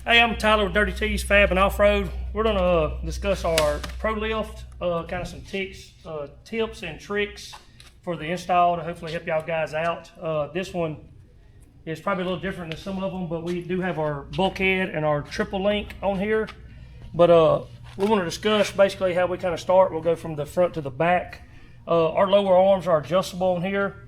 Hey, I'm Tyler with Dirty Ts Fab and Off Road. We're gonna discuss our Pro Lift, kind of some tips and tricks for the install to hopefully help y'all guys out. This one is probably a little different than some of them, but we do have our bulkhead and our triple link on here. But we want to discuss basically how we kind of start. We'll go from the front to the back. Our lower arms are adjustable on here.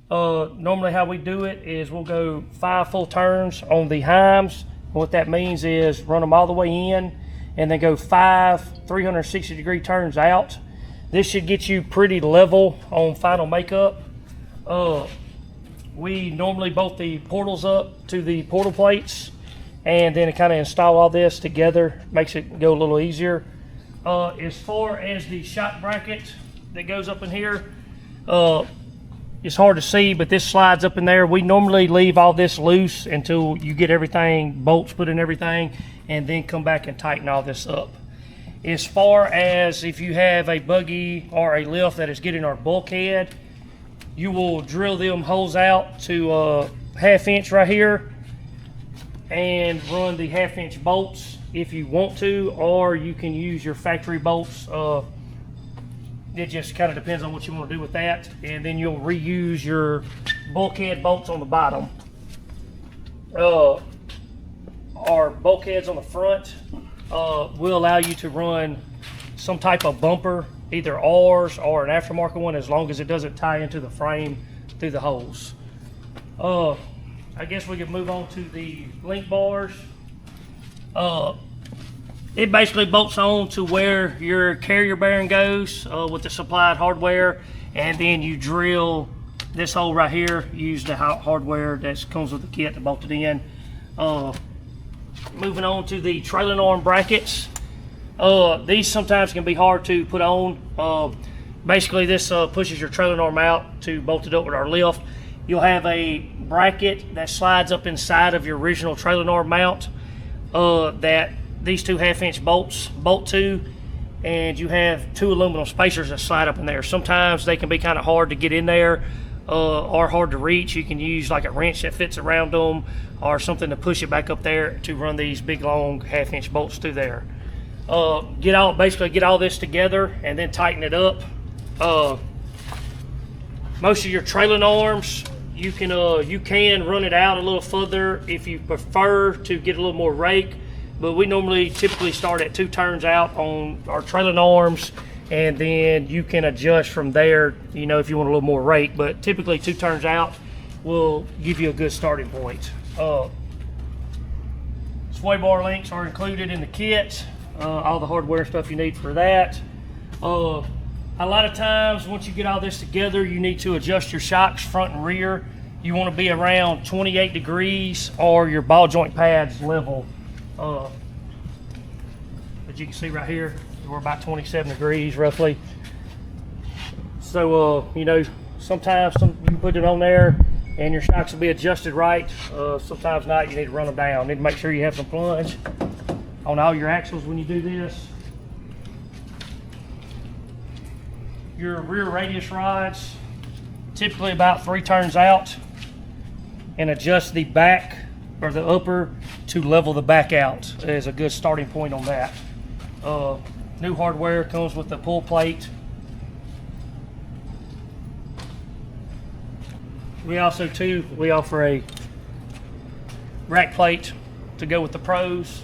Normally how we do it is we'll go 5 full turns on the heims. What that means is run them all the way in and then go 5 360-degree turns out. This should get you pretty level on final makeup. We normally bolt the portals up to the portal plates and then kind of install all this together. Makes it go a little easier. As far as the shock bracket that goes up in here, it's hard to see, but this slides up in there. We normally leave all this loose until you get everything, bolts put in everything, and then come back and tighten all this up. As far as if you have a buggy or a lift that is getting our bulkhead, you will drill them holes out to 1/2 inch right here and run the 1/2 inch bolts if you want to, or you can use your factory bolts. It just kind of depends on what you want to do with that. And then you'll reuse your bulkhead bolts on the bottom. Our bulkheads on the front will allow you to run some type of bumper, either ours or an aftermarket one, as long as it doesn't tie into the frame through the holes. I guess we can move on to the link bars. It basically bolts on to where your carrier bearing goes with the supplied hardware, and then you drill this hole right here. Use the hardware that comes with the kit to bolt it in. Moving on to the trailing arm brackets. These sometimes can be hard to put on. Basically, this pushes your trailing arm out to bolt it up with our lift. You'll have a bracket that slides up inside of your original trailing arm mount that these 2 1/2 inch bolts bolt to, and you have 2 aluminum spacers that slide up in there. Sometimes they can be kind of hard to get in there or hard to reach. You can use like a wrench that fits around them or something to push it back up there to run these big long 1/2 inch bolts through there. Basically get all this together and then tighten it up. Most of your trailing arms, you can run it out a little further if you prefer to get a little more rake. But we typically start at 2 turns out on our trailing arms, and then you can adjust from there, you know, if you want a little more rake. But typically 2 turns out will give you a good starting point. Sway bar links are included in the kit. All the hardware stuff you need for that. A lot of times once you get all this together, you need to adjust your shocks front and rear. You want to be around 28 degrees or your ball joint pads level. As you can see right here, we're about 27 degrees roughly. So, you know, sometimes you can put it on there and your shocks will be adjusted right. Sometimes not, you need to run them down. You need to make sure you have some plunge on all your axles when you do this. Your rear radius rods, typically about 3 turns out, and adjust the back or the upper to level the back out is a good starting point on that. New hardware comes with the pull plate. We also we offer a rack plate to go with the Pros.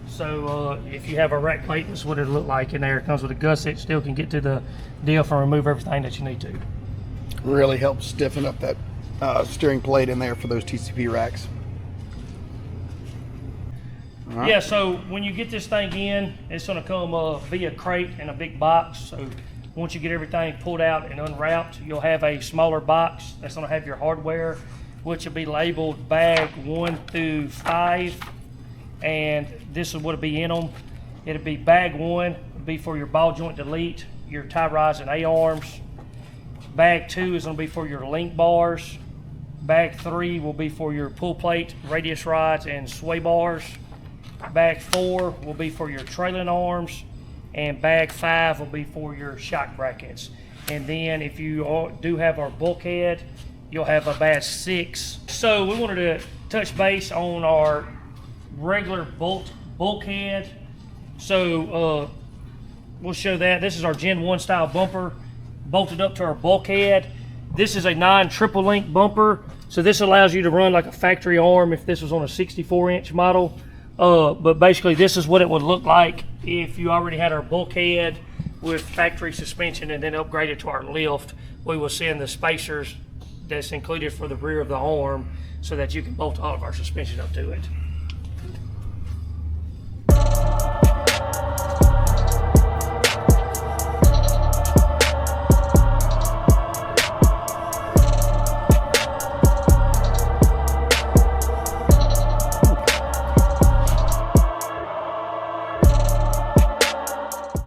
So if you have a rack plate, this is what it'll look like in there. It comes with a gusset, still can get to the diff and remove everything that you need to. Really helps stiffen up that steering plate in there for those TCP racks. Right. Yeah, so when you get this thing in, it's going to come via crate in a big box. So once you get everything pulled out and unwrapped, you'll have a smaller box that's going to have your hardware, which will be labeled bag 1 through 5. And this is what it'll be in them. It'll be bag 1 will be for your ball joint delete, your tie rods and A-arms. Bag 2 is going to be for your link bars. Bag 3 will be for your pull plate, radius rods, and sway bars. Bag 4 will be for your trailing arms, and bag 5 will be for your shock brackets. And then if you do have our bulkhead, you'll have a bag 6. So we wanted to touch base on our regular bulkhead. So we'll show that. This is our Gen 1 style bumper bolted up to our bulkhead. This is a 9 triple link bumper. So this allows you to run like a factory arm if this was on a 64-inch model. But basically this is what it would look like if you already had our bulkhead with factory suspension and then upgraded to our lift. We will send the spacers that's included for the rear of the arm so that you can bolt all of our suspension up to it.